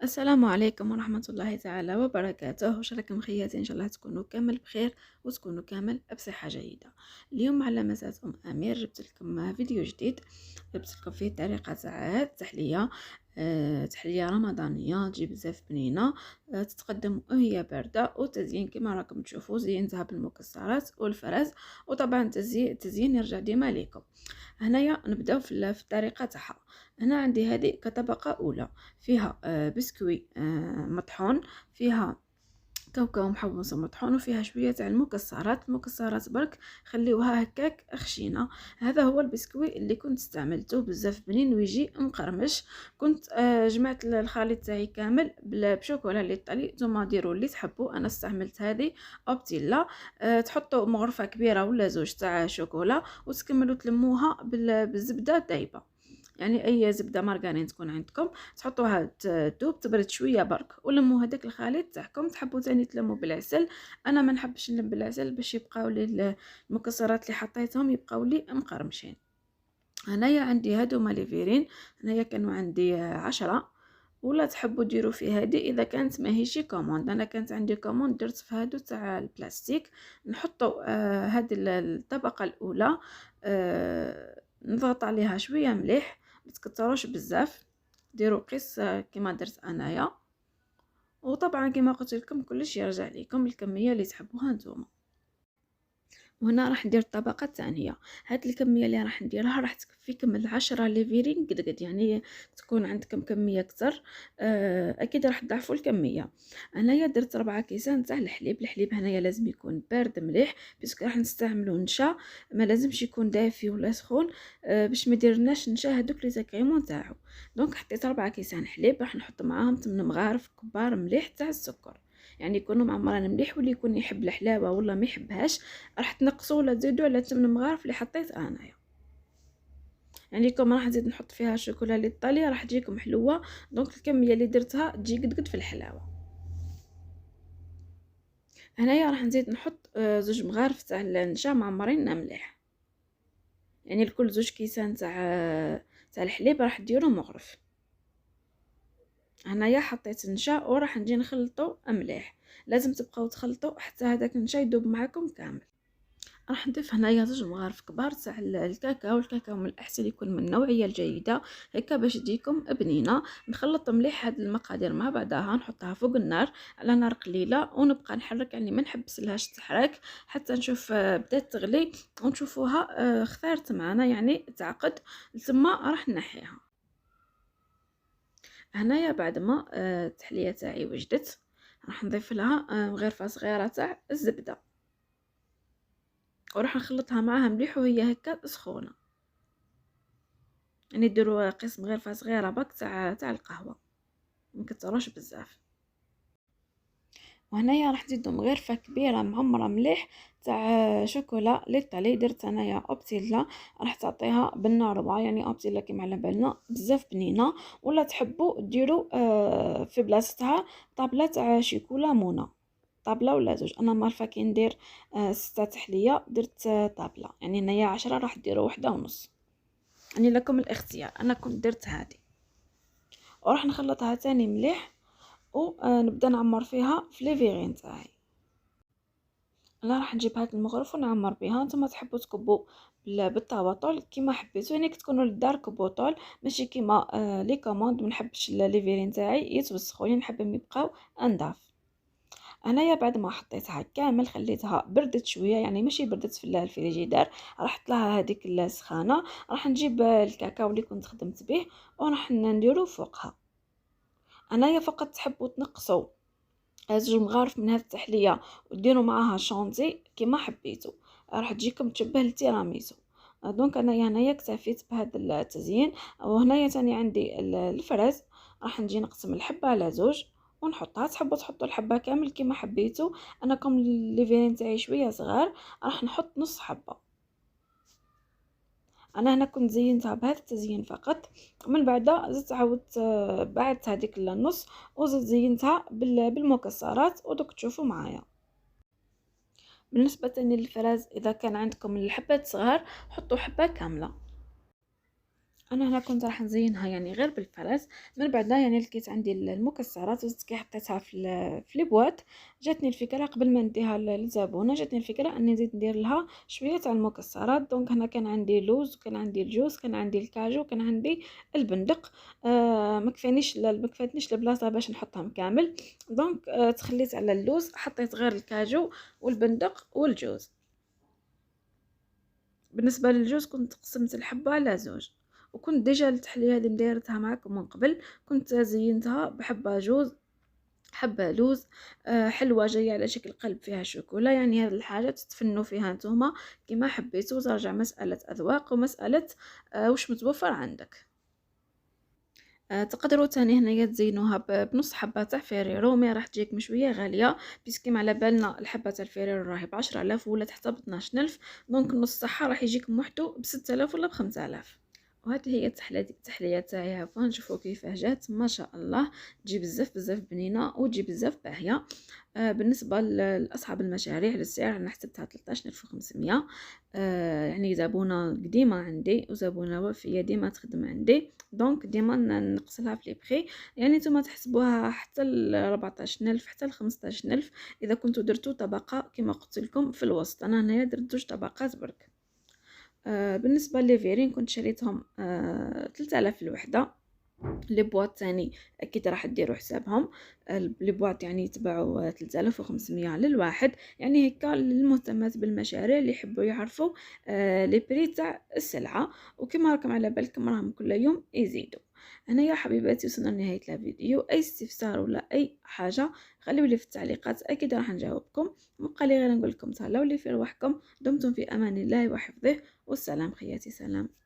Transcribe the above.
السلام عليكم ورحمة الله تعالى وبركاته. واش راكم خياتي؟ ان شاء الله تكونوا كامل بخير وتكونوا كامل بصحة جيدة. اليوم على مساس امير جبت لكم فيديو جديد، جبت لكم فيه طريقة تاع تحلية، تحلية رمضانية تجي بزاف بنينة، تتقدم وهي باردة، وتزيين كما راكم تشوفوا زينتها بالمكسرات والفرز، وطبعا التزيين يرجع ديما ليكم. هنايا نبداو في الطريقه تاعها. هنا عندي هذه كطبقه اولى فيها بسكوي مطحون، فيها كاوكاو محوص ومطحون، وفيها شويه تاع المكسرات برك خليوها هكاك خشينه. هذا هو البسكوي اللي كنت استعملته بزاف بنين ويجي مقرمش. كنت جمعت الخليط تاعي كامل بشوكولا اللي طلي. نتوما ديروا اللي تحبوا، انا استعملت هذه اوبتيلا. تحطوا مغرفه كبيره ولا زوج تاع شوكولا وتكملوا تلموها بالزبده دايبه، يعني اي زبده مارغرين تكون عندكم تحطوها تذوب تبرد شويه برك، ولموا هذاك الخليط تاعكم. تحبوا ثاني تلموا بالعسل، انا ما نحبش نلم بالعسل باش يبقاو لي المكسرات اللي حطيتهم يبقاو لي مقرمشين. هنايا عندي هادو ليفيرين، هنايا كانوا عندي 10، ولا تحبوا ديروا في هذه اذا كانت ماهيش كوموند. انا كانت عندي كوموند درت في هادو تاع البلاستيك. نحطوا هذه الطبقه الاولى، نضغط عليها شويه مليح، ما تكتروش بزاف، ديروا قيس كما درت انايا. وطبعا كما قلت لكم كلش يرجع لكم الكميه اللي تحبوها نتوما. وهنا راح ندير الطبقه الثانيه. هاد الكميه اللي راح نديرها راح تكفيكم العشرة ليفيرين قد يعني تكون عندكم كميه اكثر. اكيد راح تضاعفوا الكميه. انايا درت 4 كيسان تاع الحليب هنايا لازم يكون بارد مليح، باسكو راح نستعملوا نشا، ما لازمش يكون دافي ولا سخون، باش ما يديرناش نشا هذوك لي زكريمون تاعو. دونك حطيت 4 كيسان حليب، راح نحط معاهم 8 مغارف كبار مليح تاع السكر، يعني يكونوا معمرين مليح. واللي يكون يحب الحلاوه ولا ما يحبهاش راح تنقصوا ولا تزيدوا على 8 مغارف اللي حطيت انايا. يعني كما راح نزيد نحط فيها الشوكولا اللي طاليه راح تجيكم حلوه. دونك الكميه اللي درتها تجي قد في الحلاوه. هنايا راح نزيد نحط 2 مغارف تاع النشا معمرين مليح، يعني لكل 2 كيسان تاع الحليب راح ديروا مغرف. هنايا حطيت النشا وراح نجي نخلطو مليح، لازم تبقاو تخلطوا حتى هذاك النشا يذوب معكم كامل. راح نضيف هنايا 2 مغارف كبار تاع الكاكاو. الكاكاو من الاحسن يكون من النوعيه الجيده هكا باش تجيكم بنينه. نخلط مليح هاد المقادير مع بعضها، نحطها فوق النار على نار قليله ونبقى نحرك، يعني ما نحبس لهاش تحرك حتى نشوف بدات تغلي ونشوفوها اختارت معنا يعني تعقد، ثم راح نحيها. هنايا بعد ما التحليه تاعي وجدت راح نضيف لها مغرفه صغيره تاع الزبده، وراح نخلطها معاها مليح وهي هكا سخونه، يعني ديروا قسم غرفه صغيره باك تاع القهوه، مكتروش بزاف. وهنايا راح نزيدو مغرفه كبيره معمره مليح تاع شوكولا ليطالي. درت انايا اوبتيلا، راح تعطيها بالنار يعني اوبتيلا كيما على بالنا بزاف بنينه. ولا تحبوا ديروا في بلاصتها طابله تاع شيكولا مونا، طابله ولا زوج. انا مارفه كي ندير 6 تحليه درت طابله، يعني هنايا 10 راح ديروا 1.5، يعني لكم الاختيار. انا كنت درت هذه وراح نخلطها تاني مليح ونبدا نعمر فيها في ليفيغين تاعي. انا راح نجيب هاد المغرف ونعمر بها. نتوما تحبوا تكبوا بالطابطول كيما حبيتو، يعني تكونوا للدار كبوا طول، ماشي كيما لي كوموند. ما نحبش ليفيرين تاعي يتوسخوا، يعني نحبهم يبقاو انظاف. انايا بعد ما حطيتها كامل خليتها بردت شويه، يعني ماشي بردت في الفريجيدار، رحت لها هذيك السخانه. راح نجيب الكاكاو اللي كنت خدمت به وراح نديرو فوقها. انايا فقط تحبوا تنقصوا 2 مغارف من هذه التحليه وديروا معاها شونتي كما حبيتوا، راح تجيكم تشبه التيراميسو. دونك انايا هنايا اكتفيت بهذا التزيين. وهنايا تاني عندي الفرز، راح نجي نقسم الحبه على 2 ونحطها. تحبوا تحطوا الحبه كامل كما حبيتوا، انا كم الليفين تاعي شويه صغار راح نحط نص حبه. انا هنا كنت زينتها بهذا التزيين فقط، ومن بعد زدت عاودت بعدت هذيك النص وزدت زينتها بالمكسرات ودوك تشوفوا معايا. بالنسبه للفراز اذا كان عندكم الحبات صغار حطوا حبه كامله. انا هنا كنت راح نزينها يعني غير بالفرز. من بعد يعني لقيت عندي المكسرات وزدت كي حطيتها في لي بواط. جاتني الفكره قبل ما نديها للزبونه، جاتني الفكره اني نزيد ندير لها شويه تاع المكسرات. دونك هنا كان عندي لوز، وكان عندي الجوز، كان عندي الكاجو، كان عندي البندق. ما كفانيش ما كفاتنيش البلاصه باش نحطهم كامل. دونك تخليت على اللوز، حطيت غير الكاجو والبندق والجوز. بالنسبه للجوز كنت قسمت الحبه على زوج، وكنت ديجا التحليه هذه مدايرتها معكم من قبل. كنت زينتها بحبه جوز، حبه لوز. حلوه جايه على شكل قلب فيها شوكولا. يعني هذه الحاجات تتفنوا فيها نتوما كما حبيتوا، ترجع مساله اذواق ومساله واش متوفر عندك. تقدروا تاني هنايا تزينوها بنص حبه تاع فيريرو، مي راح تجيك مشويه غاليه، بيسكي على بالنا الحبه تاع الفيريرو راهي ب10000 ولا حتى ب12000. دونك النص تاعها راح يجيك وحده ب6000 ولا ب5000. وهذه هي التحليه تاعي. عفوا نشوفوا كيفاه جات، ما شاء الله تجي بزاف بزاف بنينه وتجي بزاف باهيه. بالنسبه لاصحاب المشاريع للسعر انا حسبتها 13500. يعني زبونه قديمه عندي وزبونه وفيه ديما تخدم عندي، دونك ديما نقصلها في لي بخي. يعني نتوما تحسبوها حتى ل 14000 حتى ل 15000 اذا كنتو درتو طبقه كما قلت لكم في الوسط. انا هنايا درت 2 طبقات برك. بالنسبه للفيرين كنت شريتهم 3000 الوحده. لي بواط تاني اكيد راح ديروا حسابهم. لي بواط يعني يتباعوا 3500 للواحد. يعني هكا للمهتمات بالمشاريع اللي يحبوا يعرفوا لي بري تاع السلعه. وكما راكم على بالكم راهم كل يوم يزيدوا. هنا يا حبيباتي وصلنا لنهايه الفيديو. اي استفسار ولا اي حاجه خليوا لي في التعليقات، اكيد راح نجاوبكم. مبقى لي غير نقول لكم تهلاو لي في رواحكم، دمتم في امان الله وحفظه، والسلام خياتي، سلام.